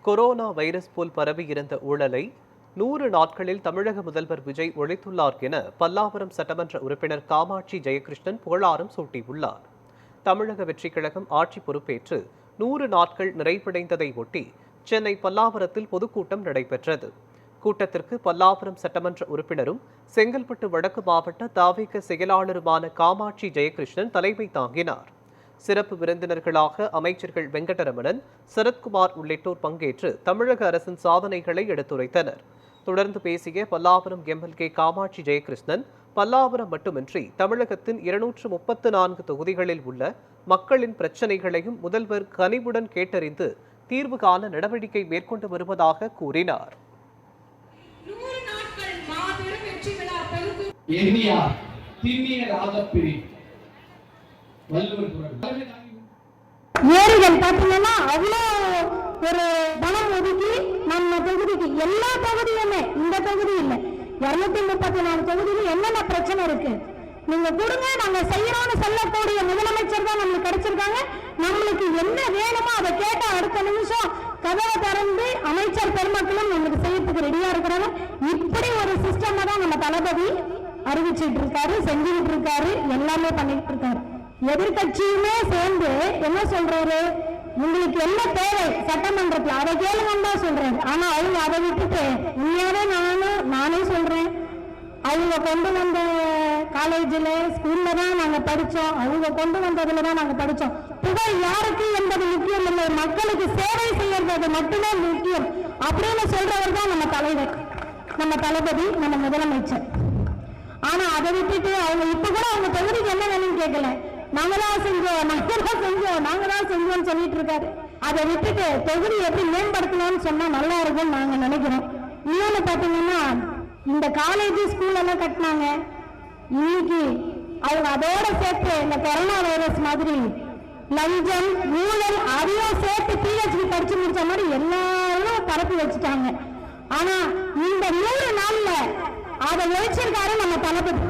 Corona virus போல் பரவியிருந்த ஊழலை 100 நாட்களில் தமிழக முதல்வர் விஜய் ஒழித்துள்ளார் என பல்லாவரம் சட்டமன்ற உறுப்பினர் காமாட்சி ஜெயகிருஷ்ணன் புகழாரம் சூட்டியுள்ளார். தமிழக வெற்றிக் கழகம் ஆட்சி பொறுப்பேற்று 100 நாட்கள் நிறைவடைந்ததை ஒட்டி சென்னை பல்லாவரத்தில் பொதுக்கூட்டம் நடைபெற்றது. கூட்டத்திற்கு பல்லாவரம் சட்டமன்ற உறுப்பினரும் செங்கல்பட்டு வடக்கு மாவட்ட தவிக செயலாளருமான காமாட்சி ஜெயகிருஷ்ணன் தலைமை தாங்கினார். சிறப்பு விருந்தினர்களாக அமைச்சர்கள் வெங்கடரமணன், சரத்குமார் உள்ளிட்டோர் பங்கேற்று தமிழக அரசின் சாதனைகளை எடுத்துரைத்தனர். தொடர்ந்து பேசிய பல்லாவரம் எம்எல்ஏ காமாட்சி ஜெயகிருஷ்ணன், பல்லாவரம் மட்டுமின்றி தமிழகத்தின் 234 தொகுதிகளில் உள்ள மக்களின் பிரச்சினைகளையும் முதல்வர் கனிவுடன் கேட்டறிந்து தீர்வு காண நடவடிக்கை மேற்கொண்டு வருவதாக கூறினார். ஏரிகள் பார்த்தீங்கன்னா அவ்வளோ ஒரு பணம் ஒதுக்கி நம்ம தொகுதிக்கு எல்லா தொகுதியுமே, இந்த தொகுதி இல்லை 234 தொகுதியில் என்னென்ன பிரச்சனை இருக்கு நீங்க கொடுங்க, நாங்க செய்யறோம்னு சொல்லக்கூடிய முதலமைச்சர் தான் நம்மளுக்கு கிடைச்சிருக்காங்க. நம்மளுக்கு என்ன வேணுமோ அதை கேட்ட அடுத்த நிமிஷம் கதவை திறந்து அமைச்சர் பெருமக்களும் நம்மளுக்கு செய்யறதுக்கு ரெடியா இருக்கிறாங்க. இப்படி ஒரு சிஸ்டம் தான் நம்ம தளபதி அறிவிச்சிட்டு இருக்காரு, செஞ்சுட்டு இருக்காரு, எல்லாமே பண்ணிட்டு இருக்காரு. எதிர்கட்சியுமே சேர்ந்து என்ன சொல்றாரு, உங்களுக்கு என்ன தேவை சட்டமன்றத்தில் அதை கேளுங்கன்னு தான் சொல்றாரு. ஆனா அவங்க அதை விட்டுட்டு உண்மையாவே நானே சொல்றேன், அவங்க கொண்டு வந்த காலேஜில் ஸ்கூல்ல தான் நாங்க படிச்சோம், அவங்க கொண்டு வந்ததுல தான் நாங்க படிச்சோம். புகழ் யாருக்கு என்பது முக்கியம் இல்லை, மக்களுக்கு சேவை செய்யறது மட்டுமே முக்கியம் அப்படின்னு சொல்றவர் தான் நம்ம தலைவர், நம்ம தளபதி, நம்ம முதலமைச்சர். ஆனா அதை விட்டுட்டு அவங்க இப்ப கூட அவங்க தொகுதிக்கு என்ன வேணும்னு கேட்கல, நாங்க தான் செஞ்சோம் சொல்லிட்டு இருக்காரு. அதை விட்டுட்டு தொகுதி எப்படி மேம்படுத்தலாம்னு சொன்னா நல்லா இருக்கும்னு நாங்க நினைக்கிறோம். இன்னொன்னு பாத்தீங்கன்னா, இந்த காலேஜ் ஸ்கூல் எல்லாம் கட்டினாங்க, இன்னைக்கு அவங்க அதோட சேர்த்து இந்த கொரோனா வைரஸ் மாதிரி லஞ்சம் ஊழல் அதையும் சேர்த்து பிஹெச்டி படிச்சு முடிச்ச மாதிரி எல்லாரும் பரப்பி வச்சுட்டாங்க. ஆனா இந்த 100 நாள்ல அதை ஒழிச்சிருக்காரு நம்ம தளபதி.